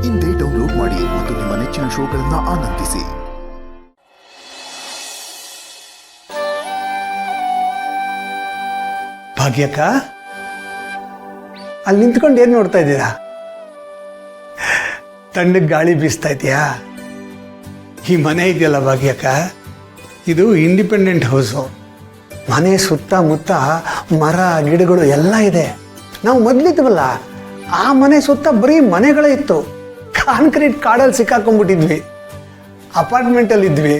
ಇಂದೇ ಡೌನ್ಲೋಡ್ ಮಾಡಿ ಮತ್ತು ನಿಮ್ಮ ನೆಚ್ಚಿನ ಶೋಗಳನ್ನು ಆನಂದಿಸಿ. ಭಾಗ್ಯಕ್ಕ, ಅಲ್ಲಿ ನಿಂತ್ಕೊಂಡು ಏನು ನೋಡ್ತಾ ಇದ್ದೀರಾ? ತಣ್ಣಗೆ ಗಾಳಿ ಬೀಸ್ತಾ ಇದೆಯಾ? ಈ ಮನೆ ಇದೆಯಲ್ಲ ಭಾಗ್ಯಕ್ಕ, ಇದು ಇಂಡಿಪೆಂಡೆಂಟ್ ಹೌಸು. ಮನೆ ಸುತ್ತಮುತ್ತ ಮರ ಗಿಡಗಳು ಎಲ್ಲ ಇದೆ. ನಾವು ಮೊದಲಿದ್ವಲ್ಲ, ಆ ಮನೆ ಸುತ್ತ ಬರೀ ಮನೆಗಳೇ ಇತ್ತು. ಕಾಂಕ್ರೀಟ್ ಕಾಡಲ್ಲಿ ಸಿಕ್ಕಾಕೊಂಡ್ಬಿಟ್ಟಿದ್ವಿ, ಅಪಾರ್ಟ್ಮೆಂಟಲ್ಲಿ ಇದ್ವಿ.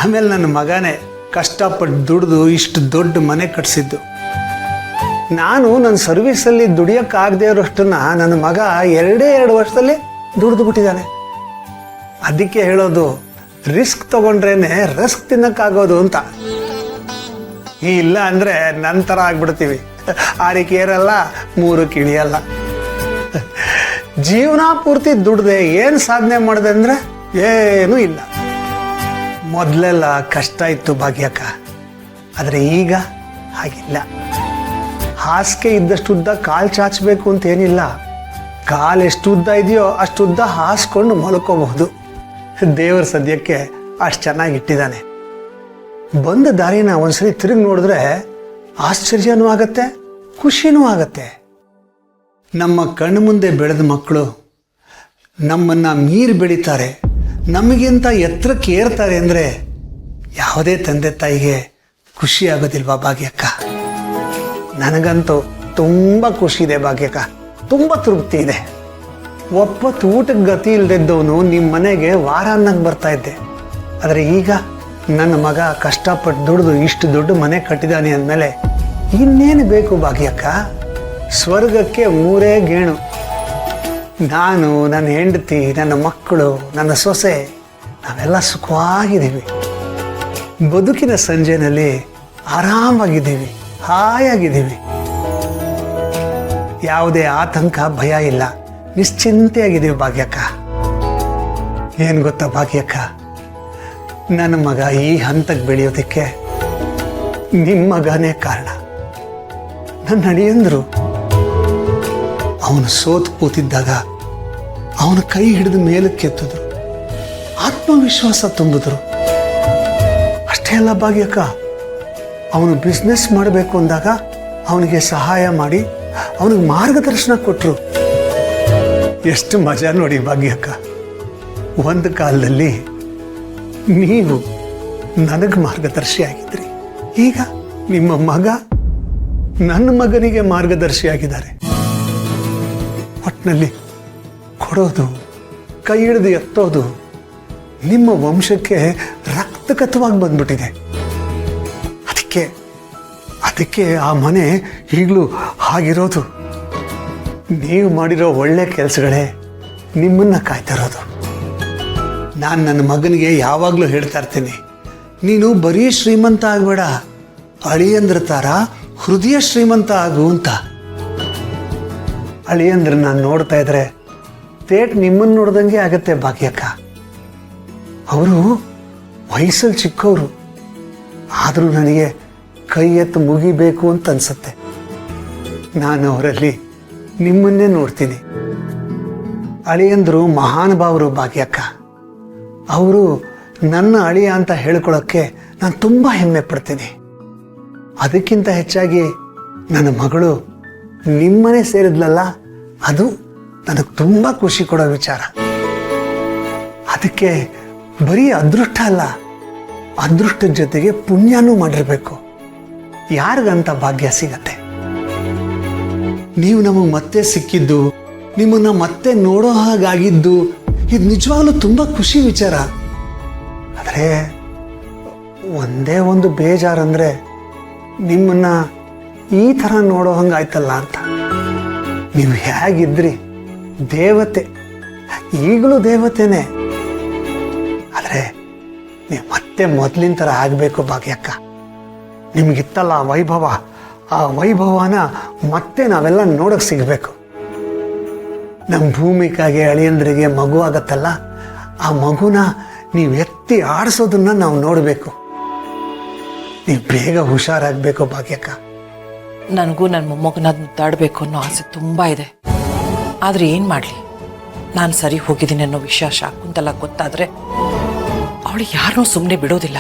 ಆಮೇಲೆ ನನ್ನ ಮಗನೇ ಕಷ್ಟಪಟ್ಟು ದುಡಿದು ಇಷ್ಟು ದೊಡ್ಡ ಮನೆ ಕಟ್ಸಿದ್ದು. ನಾನು ನನ್ನ ಸರ್ವೀಸಲ್ಲಿ ದುಡಿಯೋಕ್ಕಾಗದೇ ಇರೋಷ್ಟನ್ನ ನನ್ನ ಮಗ 2 ವರ್ಷದಲ್ಲಿ ದುಡಿದು ಬಿಟ್ಟಿದ್ದಾನೆ. ಅದಕ್ಕೆ ಹೇಳೋದು, ರಿಸ್ಕ್ ತಗೊಂಡ್ರೇನೆ ರಸ್ಕ್ ತಿನ್ನಕ್ಕಾಗೋದು ಅಂತ. ಇಲ್ಲ ಅಂದರೆ ನಂತರ ಆಗ್ಬಿಡ್ತೀವಿ. 6ಕ್ಕೆ ಏರಲ್ಲ, 3ಕ್ಕೆ ಇಳಿಯಲ್ಲ. ಜೀವನ ಪೂರ್ತಿ ದುಡ್ದೆ ಏನು ಸಾಧನೆ ಮಾಡಿದೆ ಅಂದರೆ ಏನೂ ಇಲ್ಲ. ಮೊದಲೆಲ್ಲ ಕಷ್ಟ ಇತ್ತು ಭಾಗ್ಯಕ್ಕ, ಆದರೆ ಈಗ ಹಾಗಿಲ್ಲ. ಹಾಸಿಗೆ ಇದ್ದಷ್ಟು ಉದ್ದ ಕಾಲು ಚಾಚಬೇಕು ಅಂತ ಏನಿಲ್ಲ. ಕಾಲು ಎಷ್ಟು ಉದ್ದ ಇದೆಯೋ ಅಷ್ಟು ಉದ್ದ ಹಾಸ್ಕೊಂಡು ಮಲ್ಕೋಬಹುದು. ದೇವರು ಸದ್ಯಕ್ಕೆ ಅಷ್ಟು ಚೆನ್ನಾಗಿ ಇಟ್ಟಿದ್ದಾನೆ. ಬಂದ ದಾರಿನ ಒಂದ್ಸರಿ ತಿರುಗಿ ನೋಡಿದ್ರೆ ಆಶ್ಚರ್ಯನೂ ಆಗತ್ತೆ, ಖುಷಿನೂ ಆಗತ್ತೆ. ನಮ್ಮ ಕಣ್ಣು ಮುಂದೆ ಬೆಳೆದ ಮಕ್ಕಳು ನಮ್ಮನ್ನು ಮೀರಿ ಬೆಳೀತಾರೆ, ನಮಗಿಂತ ಎತ್ತರಕ್ಕೆ ಏರ್ತಾರೆ ಅಂದರೆ ಯಾವುದೇ ತಂದೆ ತಾಯಿಗೆ ಖುಷಿ ಆಗೋದಿಲ್ವಾ ಭಾಗ್ಯಕ್ಕ? ನನಗಂತೂ ತುಂಬ ಖುಷಿ ಇದೆ ಭಾಗ್ಯಕ್ಕ, ತುಂಬ ತೃಪ್ತಿ ಇದೆ. ಒಪ್ಪತ್ತು ಊಟಕ್ಕೆ ಗತಿ ಇಲ್ಲದಿದ್ದವನು ನಿಮ್ಮ ಮನೆಗೆ ವಾರ ಅನ್ನಕ್ಕೆ ಬರ್ತಾ ಇದ್ದೆ. ಆದರೆ ಈಗ ನನ್ನ ಮಗ ಕಷ್ಟಪಟ್ಟು ದುಡಿದು ಇಷ್ಟು ದೊಡ್ಡ ಮನೆ ಕಟ್ಟಿದ್ದಾನೆ ಅಂದಮೇಲೆ ಇನ್ನೇನು ಬೇಕು ಭಾಗ್ಯಕ್ಕ? ಸ್ವರ್ಗಕ್ಕೆ 3 ಗೇಣು. ನಾನು, ನನ್ನ ಹೆಂಡತಿ, ನನ್ನ ಮಕ್ಕಳು, ನನ್ನ ಸೊಸೆ, ನಾವೆಲ್ಲ ಸುಖವಾಗಿದ್ದೀವಿ. ಬದುಕಿನ ಸಂಜೆನಲ್ಲಿ ಆರಾಮಾಗಿದ್ದೀವಿ, ಹಾಯಾಗಿದ್ದೀವಿ. ಯಾವುದೇ ಆತಂಕ, ಭಯ ಇಲ್ಲ, ನಿಶ್ಚಿಂತೆಯಾಗಿದ್ದೀವಿ ಭಾಗ್ಯಕ್ಕ. ಏನು ಗೊತ್ತಾ ಭಾಗ್ಯಕ್ಕ, ನನ್ನ ಮಗ ಈ ಹಂತಕ್ಕೆ ಬೆಳೆಯೋದಕ್ಕೆ ನಿಮ್ಮ ಮಗನೇ ಕಾರಣ. ನನ್ನ ಅಳಿಯಂದ್ರು ಅವನು ಸೋತು ಕೂತಿದ್ದಾಗ ಅವನ ಕೈ ಹಿಡಿದು ಮೇಲಕ್ಕೆ ಎತ್ತಿದ್ರು, ಆತ್ಮವಿಶ್ವಾಸ ತುಂಬಿದ್ರು. ಅಷ್ಟೇ ಅಲ್ಲ ಭಾಗ್ಯಕ್ಕ, ಅವನು ಬಿಸ್ನೆಸ್ ಮಾಡಬೇಕು ಅಂದಾಗ ಅವನಿಗೆ ಸಹಾಯ ಮಾಡಿ ಅವನಿಗೆ ಮಾರ್ಗದರ್ಶನ ಕೊಟ್ಟರು. ಎಷ್ಟು ಮಜಾ ನೋಡಿ ಭಾಗ್ಯಕ್ಕ. ಒಂದು ಕಾಲದಲ್ಲಿ ನೀವು ನನಗೆ ಮಾರ್ಗದರ್ಶಿ ಆಗಿದ್ರಿ, ಈಗ ನಿಮ್ಮ ಮಗ ನನ್ನ ಮಗನಿಗೆ ಮಾರ್ಗದರ್ಶಿ ಆಗಿದ್ದಾರೆ. ಒಟ್ಟಿನಲ್ಲಿ ಕೊಡೋದು, ಕೈ ಹಿಡಿದು ಎತ್ತೋದು ನಿಮ್ಮ ವಂಶಕ್ಕೆ ರಕ್ತಗತವಾಗಿ ಬಂದ್ಬಿಟ್ಟಿದೆ. ಅದಕ್ಕೆ ಆ ಮನೆ ಈಗಲೂ ಹಾಗಿರೋದು. ನೀವು ಮಾಡಿರೋ ಒಳ್ಳೆ ಕೆಲಸಗಳೇ ನಿಮ್ಮನ್ನು ಕಾಯ್ತಾ ಇರೋದು. ನಾನು ನನ್ನ ಮಗನಿಗೆ ಯಾವಾಗಲೂ ಹೇಳ್ತಾ ಇರ್ತೀನಿ, ನೀನು ಬರೀ ಶ್ರೀಮಂತ ಆಗಬೇಡ, ಅಳಿಯಂದ್ರ ಥರ ಹೃದಯ ಶ್ರೀಮಂತ ಆಗು ಅಂತ. ಅಳಿಯಂದ್ರ ನಾನು ನೋಡ್ತಾ ಇದ್ರೆ ತೇಟ್ ನಿಮ್ಮನ್ನು ನೋಡ್ದಂಗೆ ಆಗತ್ತೆ ಭಾಗ್ಯಕ್ಕ. ಅವರು ವಯಸ್ಸಲ್ಲಿ ಚಿಕ್ಕವರು, ಆದರೂ ನನಗೆ ಕೈ ಎತ್ತು ಮುಗಿಬೇಕು ಅಂತ ಅನ್ಸುತ್ತೆ. ನಾನು ಅವರಲ್ಲಿ ನಿಮ್ಮನ್ನೇ ನೋಡ್ತೀನಿ. ಅಳಿಯಂದ್ರು ಮಹಾನುಭಾವರು ಭಾಗ್ಯಕ್ಕ. ಅವರು ನನ್ನ ಅಳಿಯ ಅಂತ ಹೇಳ್ಕೊಳ್ಳೋಕ್ಕೆ ನಾನು ತುಂಬ ಹೆಮ್ಮೆ ಪಡ್ತೀನಿ. ಅದಕ್ಕಿಂತ ಹೆಚ್ಚಾಗಿ ನನ್ನ ಮಗಳು ನಿಮ್ಮನೆ ಸೇರಿದ್ಲಲ್ಲ, ಅದು ನನಗೆ ತುಂಬ ಖುಷಿ ಕೊಡೋ ವಿಚಾರ. ಅದಕ್ಕೆ ಬರೀ ಅದೃಷ್ಟ ಅಲ್ಲ, ಅದೃಷ್ಟದ ಜೊತೆಗೆ ಪುಣ್ಯನೂ ಮಾಡಿರಬೇಕು. ಯಾರಿಗಂತ ಭಾಗ್ಯ ಸಿಗತ್ತೆ? ನೀವು ನಮಗೆ ಮತ್ತೆ ಸಿಕ್ಕಿದ್ದು, ನಿಮ್ಮನ್ನು ಮತ್ತೆ ನೋಡೋ ಹಾಗಾಗಿದ್ದು, ಇದು ನಿಜವಾಗ್ಲೂ ತುಂಬ ಖುಷಿ ವಿಚಾರ. ಆದರೆ ಒಂದೇ ಒಂದು ಬೇಜಾರಂದರೆ ನಿಮ್ಮನ್ನು ಈ ಥರ ನೋಡೋ ಹಂಗಾಯ್ತಲ್ಲ ಅಂತ. ನೀವು ಹೇಗಿದ್ರಿ, ದೇವತೆ, ಈಗಲೂ ದೇವತೆನೇ. ಆದರೆ ನೀವು ಮತ್ತೆ ಮೊದಲಿನ ಥರ ಆಗಬೇಕು ಭಾಗ್ಯಕ್ಕ. ನಿಮಗಿತ್ತಲ್ಲ ವೈಭವ, ಆ ವೈಭವನ ಮತ್ತೆ ನಾವೆಲ್ಲ ನೋಡೋಕೆ ಸಿಗಬೇಕು. ನಮ್ಮ ಭೂಮಿಕಾಗೆ ಅಳಿಯಂದ್ರಿಗೆ ಮಗು ಆಗತ್ತಲ್ಲ, ಆ ಮಗುನ ನೀವು ಎತ್ತಿ ಆಡಿಸೋದನ್ನ ನಾವು ನೋಡಬೇಕು. ನೀವು ಬೇಗ ಹುಷಾರಾಗಬೇಕು ಭಾಗ್ಯಕ್ಕ. ನನಗೂ ನನ್ನ ಮೊಮ್ಮಗನ ಮುದ್ದಾಡಬೇಕು ಅನ್ನೋ ಆಸೆ ತುಂಬ ಇದೆ. ಆದರೆ ಏನು ಮಾಡಲಿ, ನಾನು ಸರಿ ಹೋಗಿದ್ದೀನಿ ಅನ್ನೋ ವಿಷಯ ಶಾಕುಂತಲ ಗೊತ್ತಾದರೆ ಅವಳು ಯಾರನ್ನೂ ಸುಮ್ಮನೆ ಬಿಡೋದಿಲ್ಲ.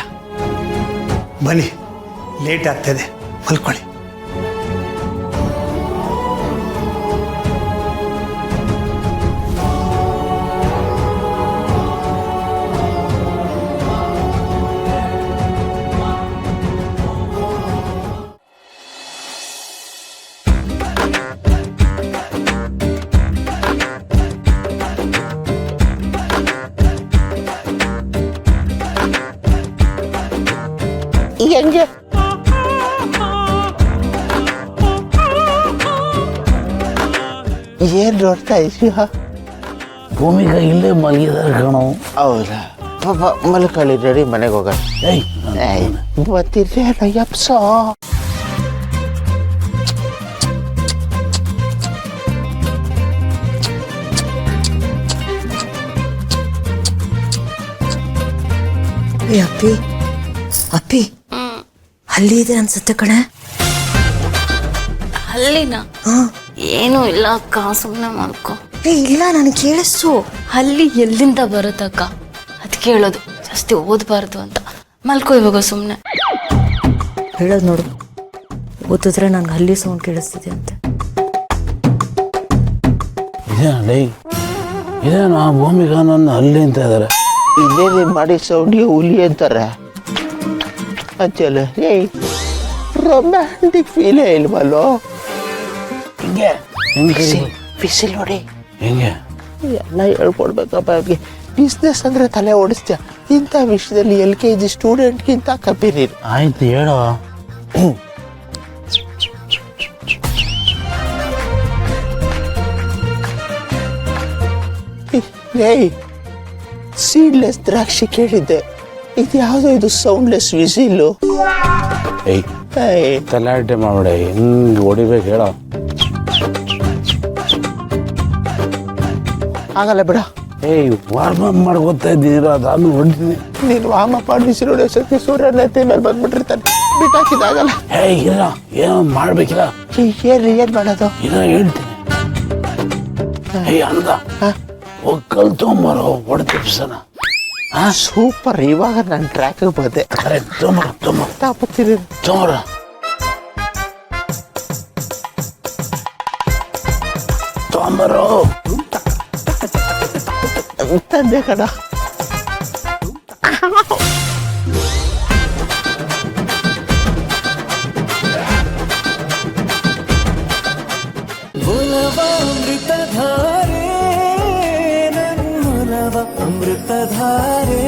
ಬನ್ನಿ, ಲೇಟ್ ಆಗ್ತದೆ, ಮಲ್ಕೊಳ್ಳಿ. ಹೆಂಗೆ ಏನ್ ನೋಡ್ತಾ ಇದೀಯ? ಭೂಮಿಕಾ ಇಲ್ಲೇ ಮಲಗಿದಾರೆ ಕಣೋ. ಹೌದಾ? ಪಾಪ ಮಲ್ಕೊಳ್ಳಿ, ರೆಡಿ, ಮನೆಗೆ ಹೋಗೋಣ. ಬರ್ತಿದ್ದೆ ಯಪ್ಸ. ಅಪ್ಪಿ ಅಪ್ಪಿ ಅಲ್ಲಿ ಇದೆ ಅನ್ಸುತ್ತೆ ಕಣೆ. ಅಲ್ಲಿನ ಏನೂ ಇಲ್ಲ ಅಕ್ಕ, ಸುಮ್ಮನೆ ಮಾಡ್ಕೊ. ಇಲ್ಲ, ನನಗೆ ಕೇಳಿಸ್ತು. ಅಲ್ಲಿ ಎಲ್ಲಿಂದ ಬರುತ್ತಕ್ಕ? ಅದು ಕೇಳೋದು, ಜಾಸ್ತಿ ಓದಬಾರ್ದು ಅಂತ. ಮಲ್ಕೋ ಇವಾಗ ಸುಮ್ಮನೆ. ಹೇಳೋದು ನೋಡು, ಓದಿದ್ರೆ ನಂಗೆ ಅಲ್ಲಿ ಸೌಂಡ್ ಕೇಳಿಸ್ತಿದೆ ಅಂತ. ಇದೇನು ಆ ಭೂಮಿಕಾ ನನ್ನ ಅಲ್ಲಿ ಅಂತ ಇದಾರೆ. ಇದೇ ಮಾಡಿ ಸೌಂಡಿಗೆ ಹುಲಿ ಅಂತಾರೆ. ಅಂಚಲ್ಲ ಏಯ್, ರೊಮ್ಯಾಂಟಿಕ್ ಫೀಲೇ ಇಲ್ವಲ್ಲೋ? ಹಿಂಗೆ ಬಿಸಿಲ್ ನೋಡಿ, ಹೆಂಗೆ ಎಲ್ಲ ಹೇಳ್ಕೊಡ್ಬೇಕಪ್ಪ ಅವ್ರಿಗೆ. ಬಿಸ್ನೆಸ್ ಅಂದ್ರೆ ತಲೆ ಓಡಿಸ್ತೀಯ, ಇಂಥ ವಿಷಯದಲ್ಲಿ LKG ಸ್ಟೂಡೆಂಟ್ಗಿಂತ ಕಮ್ಮಿ ನೀನು. ಆಯ್ತು ಹೇಳೋ. ಏಯ್, ಸೀಡ್ಲೆಸ್ ದ್ರಾಕ್ಷಿ ಕೇಳಿದ್ದೆ, ಇದು ಯಾವುದೋ ಇದು ಸೌಂಡ್ಲೆಸ್ ವಿಸಿಲ್ಲು. ಏಯ್ ತಲಾಟೆ ಮಾಡ್ಬೇಡ, ಹೆಂಗೆ ಹೊಡಿಬೇಕು ಹೇಳೋ. ಆಗಲ್ಲ ಬಿಡ. ಏಯ್ ವಾರ್ಮಪ್ ಮಾಡ್ಕೊತಾ ಇದ್ದೀರ, ಅದಾದ್ಮೇಲೆ ಹೊಡಿತೀನಿ. ನೀನು ವಾಮಪ್ ಮಾಡಿ ಬಿಸಿ ನೋಡಿ ಸತ್ಯ ಸೂರ್ಯನ ಎತ್ತೆ ಮೇಲೆ ಬಂದ್ಬಿಟ್ಟಿರ್ತಾನೆ, ಬಿಟ್ಟಾಕಿದಾಗಲ್ಲ. ಏಯ್ ಇಲ್ಲ, ಏನೋ ಮಾಡ್ಬೇಕಿಲ್ಲ. ಏನ್ ಮಾಡೋದು? ಇಲ್ಲ ಹೇಳ್ತೀನಿ. ಏಯ್ ಅಂದ ಹೋಗಿ ಕಲ್ತೊಂಬರೋ, ಹೊಡೆದಿಪ್ಸನ. ಸೂಪರ್, ಇವಾಗ ನನ್ನ ಟ್ರ್ಯಾಕ್ ಬಂದೆ. ಕರೆಕ್ಟ್, ತೊಂಬರ ತಾಪತ್ತೀನಿ ತೊಂಬರ. ತೊಂಬರೋ ತಂದೆ ಕಣ. ಅಮೃತಧಾರೆ